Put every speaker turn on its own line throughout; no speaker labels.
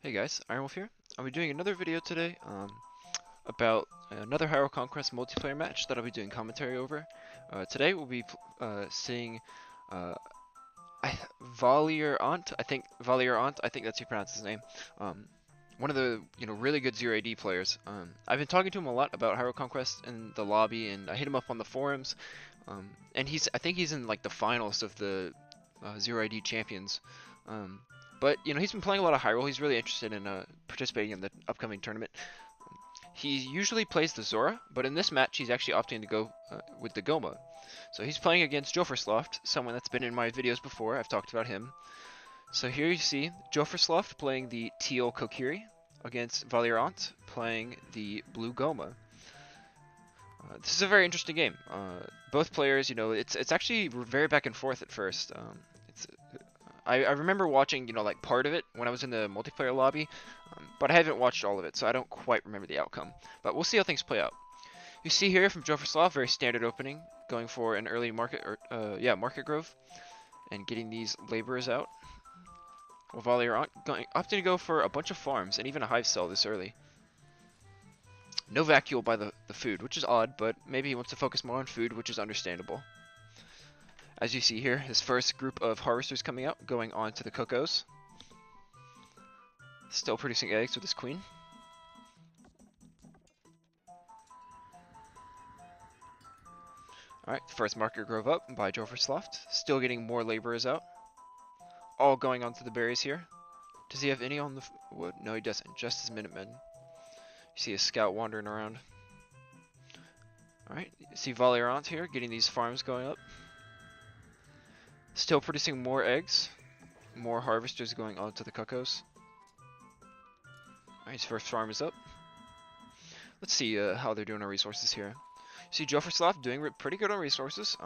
Hey guys, Ironwolf here. I'll be doing another video today about another Hyrule Conquest multiplayer match that I'll be doing commentary over. Today we'll be seeing uh, ValihrAnt. I think that's how you pronounce his name. Um, One of the really good 0 AD players. I've been talking to him a lot about Hyrule Conquest in the lobby, and I hit him up on the forums. And I think he's in like the finals of the 0 AD champions. Um, but he's been playing a lot of Hyrule. He's really interested in participating in the upcoming tournament. He usually plays the Zora, but in this match he's actually opting to go with the Goma. So he's playing against Jofursloft, someone that's been in my videos before. I've talked about him. So here you see Jofursloft playing the teal Kokiri against ValihrAnt playing the blue Goma. This is a very interesting game. Both players, it's actually very back and forth at first. I remember watching, like part of it when I was in the multiplayer lobby, but I haven't watched all of it, so I don't quite remember the outcome. But we'll see how things play out. You see here from Jofursloft, very standard opening, going for an early market grove, and getting these laborers out. While ValihrAnt opting to go for a bunch of farms and even a hive cell this early. No vacuole by the food, which is odd, but maybe he wants to focus more on food, which is understandable. As you see here, his first group of harvesters coming out, going on to the KOKs. Still producing eggs with his queen. Alright, first market grove up by Jofursloft. Still getting more laborers out. All going onto the berries here. Does he have any on the wood? No, he doesn't. Just his Minutemen. You see a scout wandering around. Alright, you see ValihrAnt here, getting these farms going up. Still producing more eggs. More harvesters going onto the KOKs. Alright, his first farm is up. Let's see how they're doing on resources here. See Jofursloft doing pretty good on resources.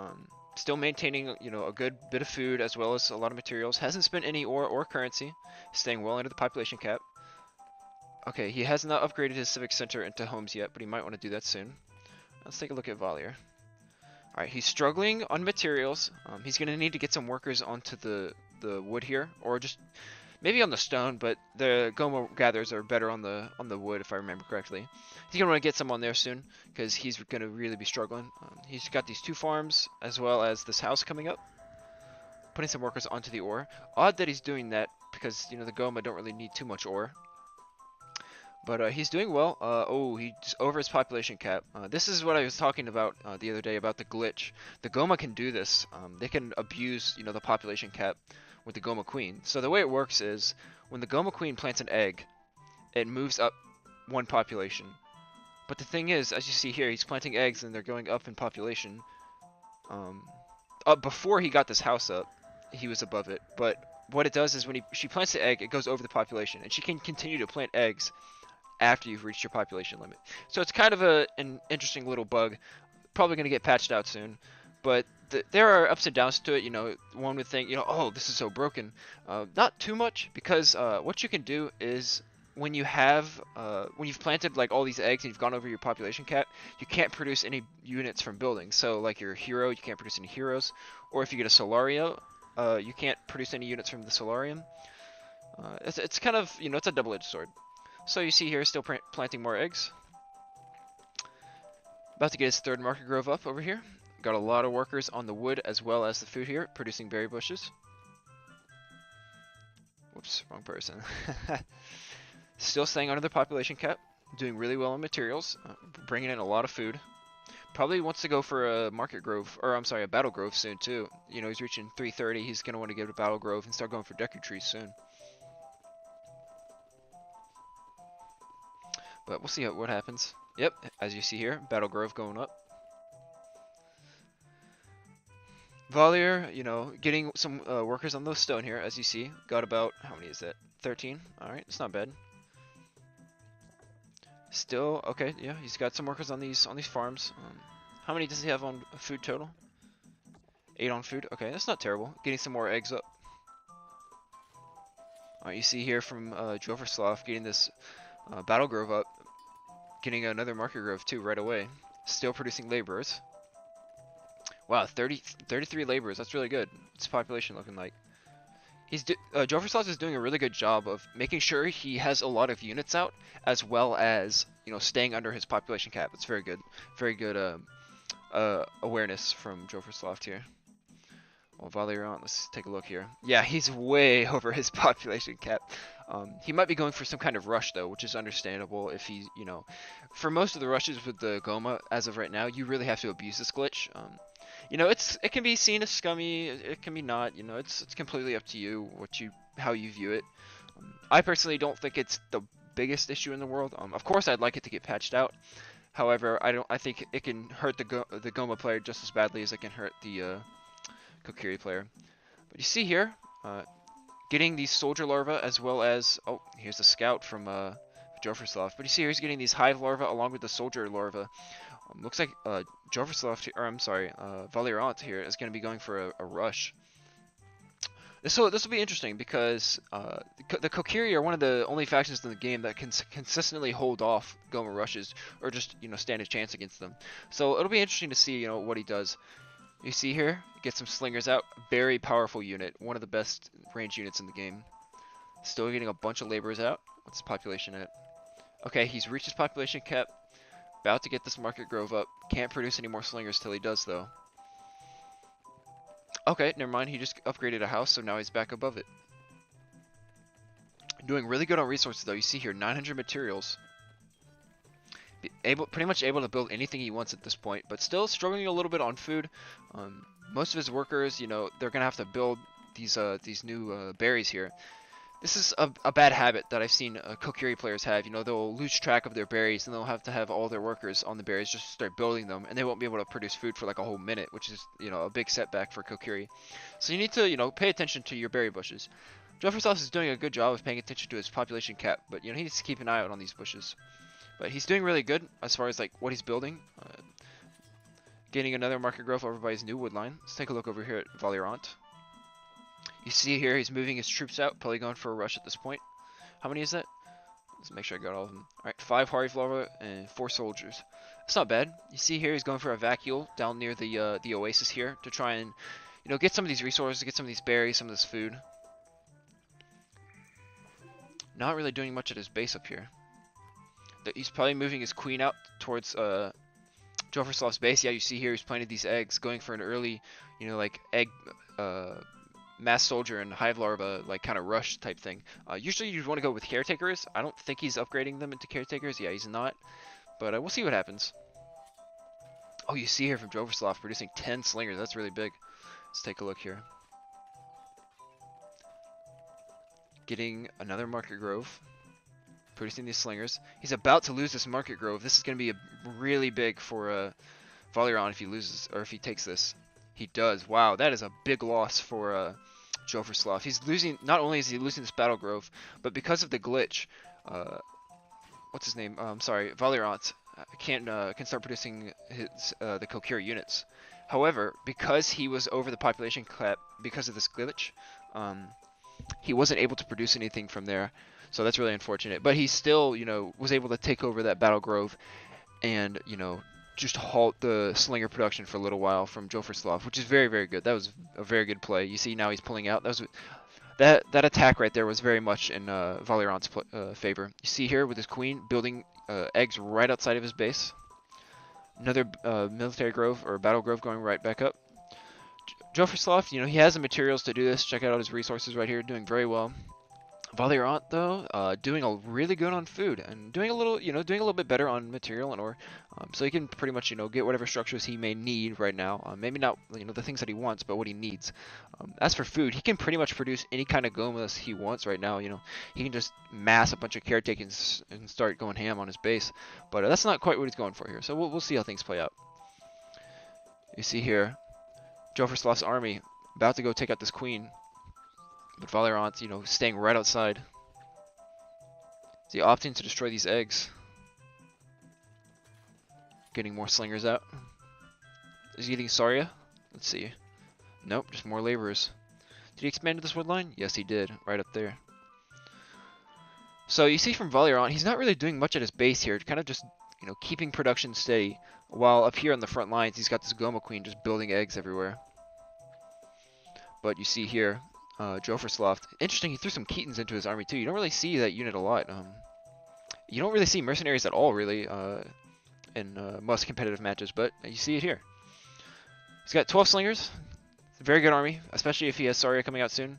Still maintaining, a good bit of food as well as a lot of materials. Hasn't spent any ore or currency. Staying well under the population cap. Okay, he has not upgraded his civic center into homes yet, but he might want to do that soon. Let's take a look at Valihr. Alright, he's struggling on materials. He's going to need to get some workers onto the wood here, or just maybe on the stone, but the Goma gatherers are better on the wood if I remember correctly. He's going to want to get some on there soon, because he's going to really be struggling. He's got these 2 farms, as well as this house coming up. Putting some workers onto the ore. Odd that he's doing that, because, the Goma don't really need too much ore. But he's doing well. Oh, he's over his population cap. This is what I was talking about the other day about the glitch. The Goma can do this. They can abuse, the population cap with the Goma Queen. So the way it works is, when the Goma Queen plants an egg, it moves up 1 population. But the thing is, as you see here, he's planting eggs and they're going up in population. Before he got this house up, he was above it. But what it does is when she plants the egg, it goes over the population. And she can continue to plant eggs after you've reached your population limit. So it's kind of an interesting little bug. Probably going to get patched out soon. But there are ups and downs to it. One would think, oh, this is so broken. Not too much, because what you can do is when you've planted like all these eggs and you've gone over your population cap, you can't produce any units from buildings. So like your hero, you can't produce any heroes. Or if you get a Solario, you can't produce any units from the Solarium. It's kind of, it's a double-edged sword. So you see here, still planting more eggs. About to get his 3rd market grove up over here. Got a lot of workers on the wood as well as the food here, producing berry bushes. Whoops, wrong person. Still staying under the population cap, doing really well on materials, bringing in a lot of food. Probably wants to go for a market grove, or I'm sorry, a battle grove soon too. He's reaching 330. He's going to want to get a battle grove and start going for Deku trees soon. But we'll see what happens. Yep, as you see here, Battle Grove going up. Valihr, getting some workers on those stone here, as you see. Got about, how many is that? 13? Alright, it's not bad. Still, okay, yeah, he's got some workers on these farms. How many does he have on food total? 8 on food? Okay, that's not terrible. Getting some more eggs up. Alright, you see here from Jofursloft getting this Battle Grove up. Getting another market grove too right away. Still producing laborers. Wow, 33 laborers. That's really good. What's the population looking like? Jofursloft is doing a really good job of making sure he has a lot of units out, as well as staying under his population cap. It's very good awareness from Jofursloft here. Well, ValihrAnt, let's take a look here. Yeah, he's way over his population cap. He might be going for some kind of rush though, which is understandable if he's, for most of the rushes with the Goma as of right now, you really have to abuse this glitch. It can be seen as scummy, it can be not. It's completely up to you how you view it. I personally don't think it's the biggest issue in the world. Of course, I'd like it to get patched out. However, I think it can hurt the Goma player just as badly as it can hurt the Kokiri player. But you see here, getting these soldier larvae as well as, oh, here's the scout from Jofursloft. But you see here he's getting these hive larvae along with the soldier larvae. Looks like Jofursloft, or I'm sorry, ValihrAnt here is going to be going for a rush. This will be interesting because the Kokiri are one of the only factions in the game that can consistently hold off Goma rushes or just stand a chance against them. So it'll be interesting to see what he does. You see here, get some slingers out. Very powerful unit, one of the best range units in the game. Still getting a bunch of laborers out. What's his population at? Okay, he's reached his population cap. About to get this market grove up. Can't produce any more slingers till he does though. Okay, never mind. He just upgraded a house, so now he's back above it. Doing really good on resources though. You see here, 900 materials. Pretty much able to build anything he wants at this point, but still struggling a little bit on food. Most of his workers, they're gonna have to build these new berries here. This is a bad habit that I've seen Kokiri players have. They'll lose track of their berries and they'll have to have all their workers on the berries just to start building them, and they won't be able to produce food for like a whole minute, which is a big setback for Kokiri. So you need to pay attention to your berry bushes. Jofursloft is doing a good job of paying attention to his population cap, but he needs to keep an eye out on these bushes. But he's doing really good as far as like what he's building. Getting another market growth over by his new wood line. Let's take a look over here at ValihrAnt. You see here he's moving his troops out, probably going for a rush at this point. How many is that? Let's make sure I got all of them. Alright, 5 Hive larvae and 4 soldiers. That's not bad. You see here he's going for a vacuole down near the oasis here to try and get some of these resources, get some of these berries, some of this food. Not really doing much at his base up here. He's probably moving his queen out towards Jofursloft's base. Yeah, you see here he's planted these eggs, going for an early, like egg mass soldier and hive larva, like kind of rush type thing. Usually you'd want to go with caretakers. I don't think he's upgrading them into caretakers. Yeah, he's not. But we'll see what happens. Oh, you see here from Jofursloft producing 10 slingers. That's really big. Let's take a look here. Getting another market grove. Producing these slingers. He's about to lose this market grove. This is going to be really big for ValihrAnt if he loses, or if he takes this. He does. Wow, that is a big loss for Jofursloft. He's losing. Not only is he losing this battle grove, but because of the glitch, what's his name? I'm sorry, ValihrAnt can start producing his the Kokiri units. However, because he was over the population cap because of this glitch, he wasn't able to produce anything from there. So that's really unfortunate. But he still, was able to take over that battle grove and, just halt the slinger production for a little while from Jofursloft, which is very, very good. That was a very good play. You see now he's pulling out. That attack right there was very much in ValihrAnt's favor. You see here with his queen building eggs right outside of his base. Another military grove or battle grove going right back up. Jofursloft, he has the materials to do this. Check out his resources right here, doing very well. ValihrAnt though, doing really good on food and doing a little bit better on material and ore, so he can pretty much get whatever structures he may need right now. Maybe not the things that he wants, but what he needs. As for food, he can pretty much produce any kind of gomas he wants right now. He can just mass a bunch of caretakers and start going ham on his base. But that's not quite what he's going for here. So we'll see how things play out. You see here, Jofursloft's army about to go take out this queen. But ValihrAnt, staying right outside. Is he opting to destroy these eggs? Getting more slingers out. Is he getting Saria? Let's see. Nope, just more laborers. Did he expand to this wood line? Yes, he did. Right up there. So you see from ValihrAnt, he's not really doing much at his base here. Kind of just, keeping production steady. While up here on the front lines, he's got this Goma Queen just building eggs everywhere. But you see here, Jofursloft. Interesting, he threw some Keatons into his army too. You don't really see that unit a lot. You don't really see mercenaries at all, really, in most competitive matches, but you see it here. He's got 12 slingers. It's a very good army, especially if he has Saria coming out soon,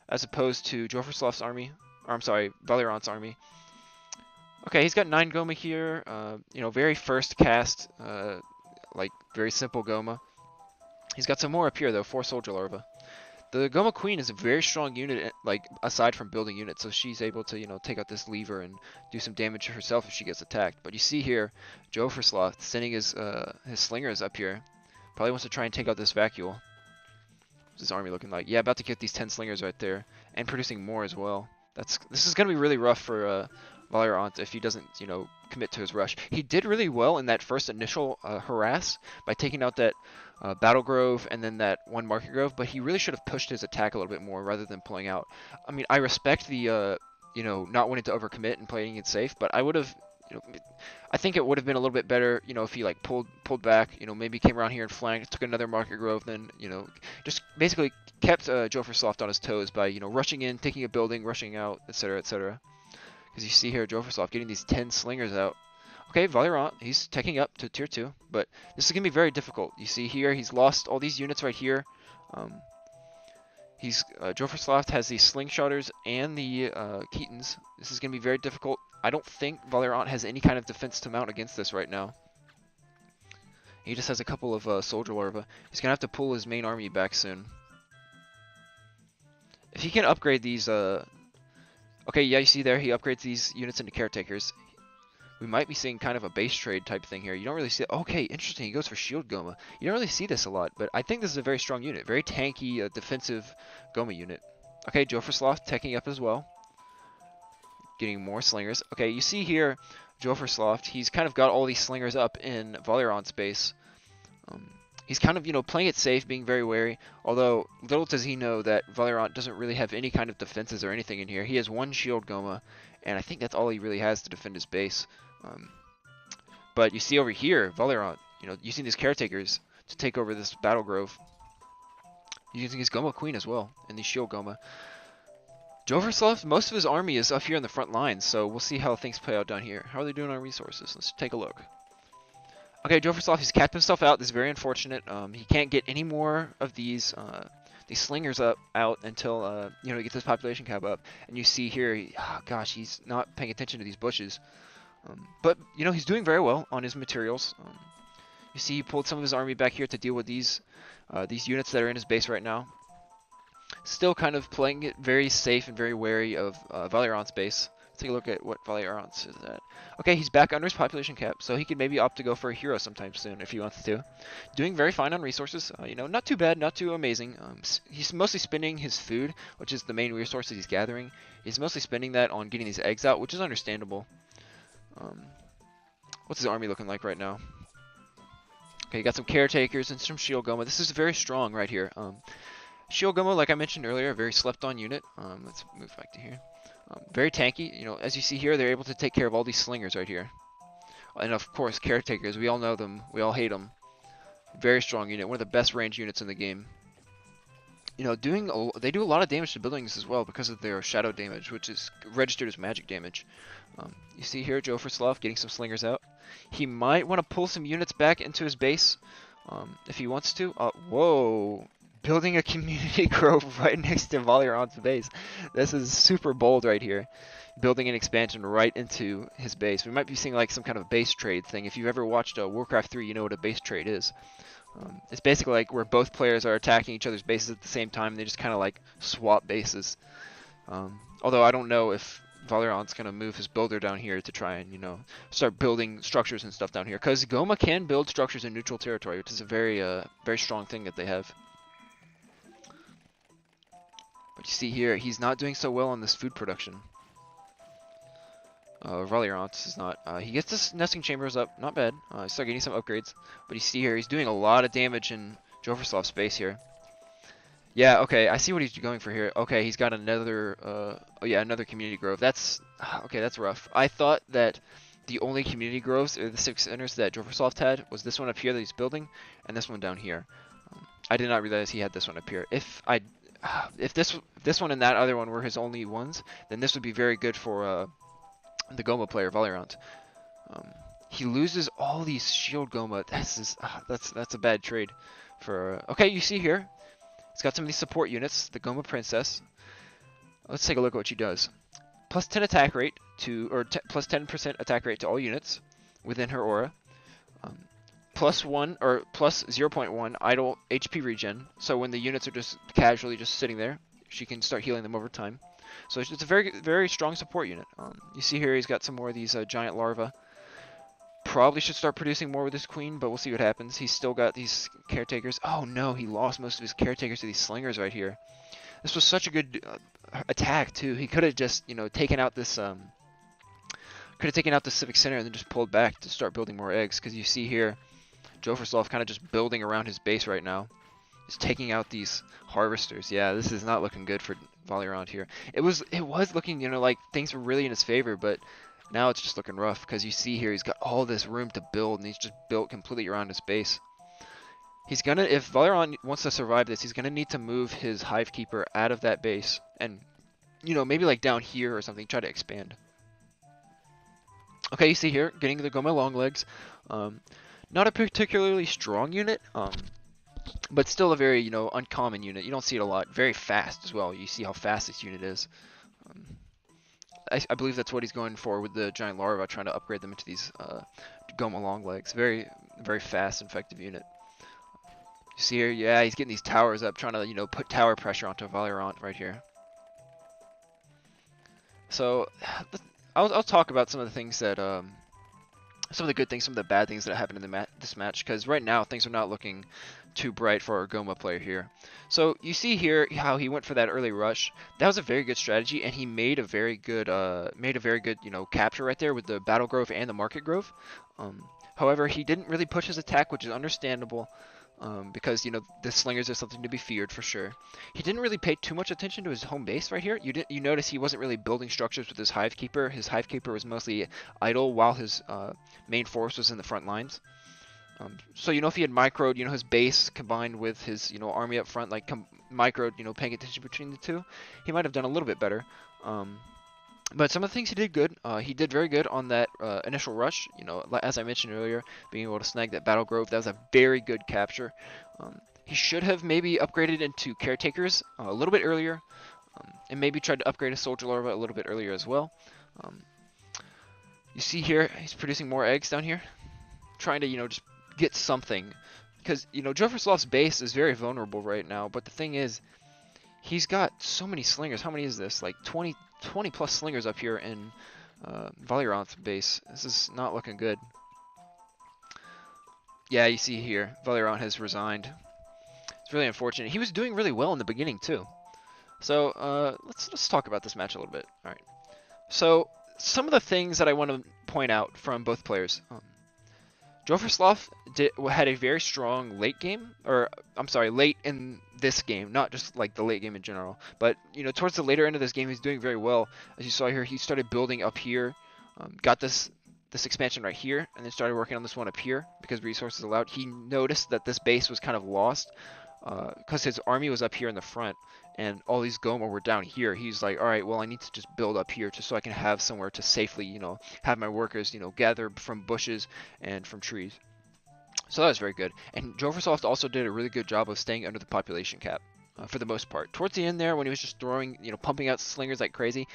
as opposed to Jofursloft's army. Or I'm sorry, ValihrAnt's army. Okay, he's got 9 Goma here. You know, very first cast, like very simple Goma. He's got some more up here though, 4 Soldier Larva. The Goma Queen is a very strong unit, like aside from building units, so she's able to, you know, take out this lever and do some damage to herself if she gets attacked. But you see here, Jofursloft sending his slingers up here. Probably wants to try and take out this vacuole. What's his army looking like? Yeah, about to get these 10 slingers right there, and producing more as well. This is gonna be really rough for ValihrAnt if he doesn't, you know, commit to his rush. He did really well in that first initial harass by taking out that Battle Grove and then that one Market Grove, but he really should have pushed his attack a little bit more rather than pulling out. I mean, I respect the, you know, not wanting to overcommit and playing it safe, but I would have, you know, I think it would have been a little bit better, you know, if he like pulled back, you know, maybe came around here and flanked, took another Market Grove, then, you know, just basically kept Jofursloft on his toes by, you know, rushing in, taking a building, rushing out, etc., etc. Because you see here, Jofursloft getting these 10 slingers out. Okay, ValihrAnt, he's taking up to tier 2, but this is going to be very difficult. You see here, he's lost all these units right here. Jofursloft has the Slingshotters and the Keatons. This is going to be very difficult. I don't think ValihrAnt has any kind of defense to mount against this right now. He just has a couple of Soldier Larva. He's going to have to pull his main army back soon. If he can upgrade these... Okay, yeah, you see there, he upgrades these units into Caretakers. We might be seeing kind of a base trade type thing here. You don't really see it. Okay, interesting. He goes for Shield Goma. You don't really see this a lot, but I think this is a very strong unit. Very tanky, defensive Goma unit. Okay, Jofursloft taking up as well. Getting more slingers. Okay, you see here, Jofursloft, he's kind of got all these slingers up in ValihrAnt's base. He's kind of, you know, playing it safe, being very wary, although little does he know that ValihrAnt doesn't really have any kind of defenses or anything in here. He has 1 Shield Goma, and I think that's all he really has to defend his base. But you see over here, ValihrAnt, you know, using these Caretakers to take over this Battle Grove. He's using his Goma Queen as well, and the Shield Goma. Jofursloft, most of his army is up here in the front lines, so we'll see how things play out down here. How are they doing on resources? Let's take a look. Okay, Jofursloft, he's capped himself out. This is very unfortunate. He can't get any more of these slingers out until you know, he gets his population cap up. And you see here, oh gosh, he's not paying attention to these bushes. But you know, he's doing very well on his materials. You see, he pulled some of his army back here to deal with these units that are in his base right now. Still kind of playing it very safe and very wary of ValihrAnt's base. Let's take a look at what ValihrAnt's is at. Okay, he's back under his population cap, so he could maybe opt to go for a hero sometime soon if he wants to. Doing very fine on resources. You know, not too bad, not too amazing. He's mostly spending his food, which is the main resource that he's gathering. He's mostly spending that on getting these eggs out, which is understandable. What's his army looking like right now? Okay, you got some Caretakers and some Shield Goma. This is very strong right here. Shield Goma, like I mentioned earlier, a very slept-on unit. Let's move back to here. Very tanky. You know, as you see here, they're able to take care of all these slingers right here. And of course, Caretakers. We all know them. We all hate them. Very strong unit. One of the best range units in the game. You know, they do a lot of damage to buildings as well because of their shadow damage, which is registered as magic damage. You see here, Jofursloft getting some slingers out. He might want to pull some units back into his base if he wants to. Whoa! Building a community grove right next to ValihrAnt's base. This is super bold right here. Building an expansion right into his base. We might be seeing like some kind of base trade thing. If you've ever watched Warcraft 3, you know what a base trade is. It's basically like where both players are attacking each other's bases at the same time. They just kind of like swap bases. Although I don't know if ValihrAnt's going to move his builder down here to try and, you know, start building structures and stuff down here. Because Goma can build structures in neutral territory, which is a very strong thing that they have. But you see here, he's not doing so well on this food production. ValihrAnt is not. He gets this nesting chambers up, not bad. He's start getting some upgrades. But you see here, he's doing a lot of damage in Jofursloft's base here. Yeah, okay, I see what he's going for here. Okay, he's got another, oh yeah, another community grove. That's, okay, that's rough. I thought that the only community groves, or the 6 centers that Jofursloft had, was this one up here that he's building, and this one down here. I did not realize he had this one up here. if this one and that other one were his only ones, then this would be very good for the Goma player, ValihrAnt. He loses all these shield Goma. That's a bad trade for. Okay, you see here, he's got some of these support units. The Goma Princess. Let's take a look at what she does. Plus 10 attack rate to, or plus 10% attack rate to all units within her aura. Plus 1 or plus 0.1 idle HP regen. So when the units are just casually just sitting there, she can start healing them over time. So it's a very strong support unit. You see here he's got some more of these giant larvae. Probably should start producing more with this queen, but we'll see what happens. He's still got these caretakers. Oh no, he lost most of his caretakers to these slingers right here. This was such a good attack too. He could have just, you know, taken out this civic center and then just pulled back to start building more eggs. Because you see here, Jofursloft kind of just building around his base right now. He's taking out these harvesters. Yeah, this is not looking good for ValihrAnt here. It was looking, you know, like things were really in his favor, but now it's just looking rough because you see here he's got all this room to build and he's just built completely around his base. He's gonna, if ValihrAnt wants to survive this, he's gonna need to move his Hive Keeper out of that base and, you know, maybe like down here or something, try to expand. Okay, you see here, getting the Goma Longlegs. Not a particularly strong unit, but still a very, you know, uncommon unit. You don't see it a lot. Very fast as well. You see how fast this unit is. I believe that's what he's going for with the giant larvae, trying to upgrade them into these Goma Longlegs. Very, very fast, effective unit. You see here, yeah, he's getting these towers up, trying to, you know, put tower pressure onto ValihrAnt right here. So, I'll talk about some of the things that, some of the good things, some of the bad things that happened in this match, because right now things are not looking too bright for our Goma player here. So you see here how he went for that early rush. That was a very good strategy, and he made a very good, you know, capture right there with the Battle Grove and the Market Grove. However, he didn't really push his attack, which is understandable. Because, you know, the slingers are something to be feared for sure. He didn't really pay too much attention to his home base right here. You notice he wasn't really building structures with his Hive Keeper. His Hive Keeper was mostly idle while his main force was in the front lines. So, you know, if he had microed, you know, his base combined with his, you know, army up front, like microed, you know, paying attention between the two, he might have done a little bit better. But some of the things he did good. He did very good on that initial rush. You know, as I mentioned earlier, being able to snag that Battle Grove, that was a very good capture. He should have maybe upgraded into caretakers a little bit earlier, and maybe tried to upgrade a soldier larva a little bit earlier as well. You see here, he's producing more eggs down here, trying to, you know, just get something. Because, you know, Jofursloft's base is very vulnerable right now, but the thing is, he's got so many slingers. How many is this? Like 20 plus slingers up here in ValihrAnt's base. This is not looking good. Yeah, you see here, ValihrAnt has resigned. It's really unfortunate. He was doing really well in the beginning too. So let's talk about this match a little bit. All right. So some of the things that I want to point out from both players. Jofursloft had a very strong late game, or I'm sorry, late in this game, not just like the late game in general, but you know, towards the later end of this game, he's doing very well. As you saw here, he started building up here, got this expansion right here, and then started working on this one up here because resources allowed. He noticed that this base was kind of lost because his army was up here in the front, and all these Goma were down here. He's like, all right, well, I need to just build up here just so I can have somewhere to safely, you know, have my workers, you know, gather from bushes and from trees. So that was very good. And Jofursloft also did a really good job of staying under the population cap for the most part. Towards the end there, when he was just throwing, you know, pumping out slingers like crazy,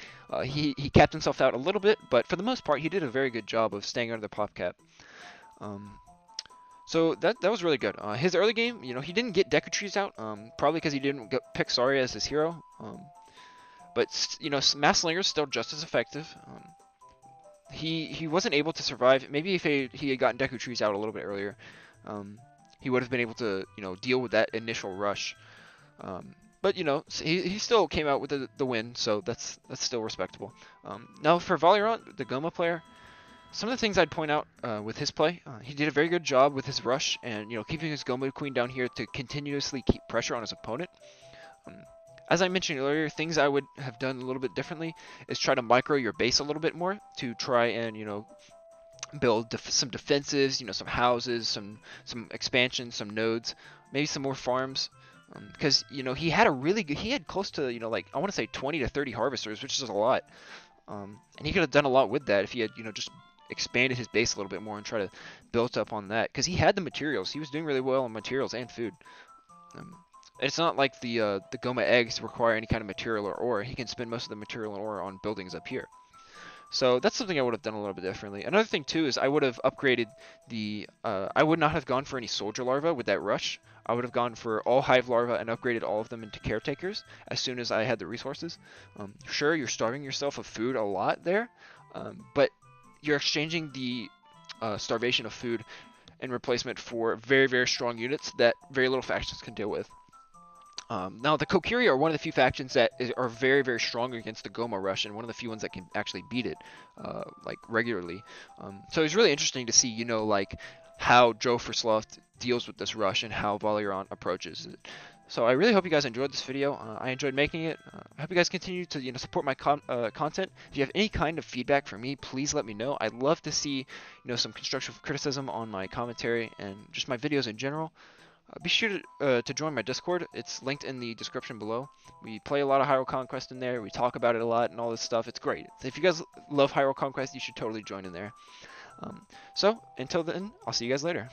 he capped himself out a little bit, but for the most part, he did a very good job of staying under the pop cap. So that was really good. His early game, you know, he didn't get Deku Trees out, probably because he didn't pick Saria as his hero. But you know, Mass Slinger's still just as effective. He wasn't able to survive. Maybe if he had gotten Deku Trees out a little bit earlier, he would have been able to, you know, deal with that initial rush. But you know, he still came out with the win, so that's still respectable. Now for ValihrAnt, the Goma player. Some of the things I'd point out with his play, he did a very good job with his rush and, you know, keeping his Goma Queen down here to continuously keep pressure on his opponent. As I mentioned earlier, things I would have done a little bit differently is try to micro your base a little bit more to try and, you know, build some defenses, you know, some houses, some expansions, some nodes, maybe some more farms. because you know he had a really good, he had close to, you know, like I want to say 20 to 30 harvesters, which is a lot. And he could have done a lot with that if he had, you know, just expanded his base a little bit more and try to build up on that, because he had the materials. He was doing really well on materials and food. It's not like the Goma eggs require any kind of material or ore. He can spend most of the material and ore on buildings up here. So that's something I would have done a little bit differently. Another thing too is I would have upgraded the, I would not have gone for any soldier larvae with that rush. I would have gone for all hive larvae and upgraded all of them into caretakers as soon as I had the resources. Sure, you're starving yourself of food a lot there, but you're exchanging the starvation of food in replacement for very, very strong units that very little factions can deal with. Now, the Kokiri are one of the few factions that are very, very strong against the Goma rush, and one of the few ones that can actually beat it, like, regularly. So it's really interesting to see, you know, like, how Jofursloft deals with this rush and how ValihrAnt approaches it. So I really hope you guys enjoyed this video. I enjoyed making it. I hope you guys continue to, you know, support my content. If you have any kind of feedback for me, please let me know. I'd love to see, you know, some constructive criticism on my commentary and just my videos in general. Be sure to join my Discord. It's linked in the description below. We play a lot of Hyrule Conquest in there. We talk about it a lot and all this stuff. It's great. If you guys love Hyrule Conquest, you should totally join in there. So, until then, I'll see you guys later.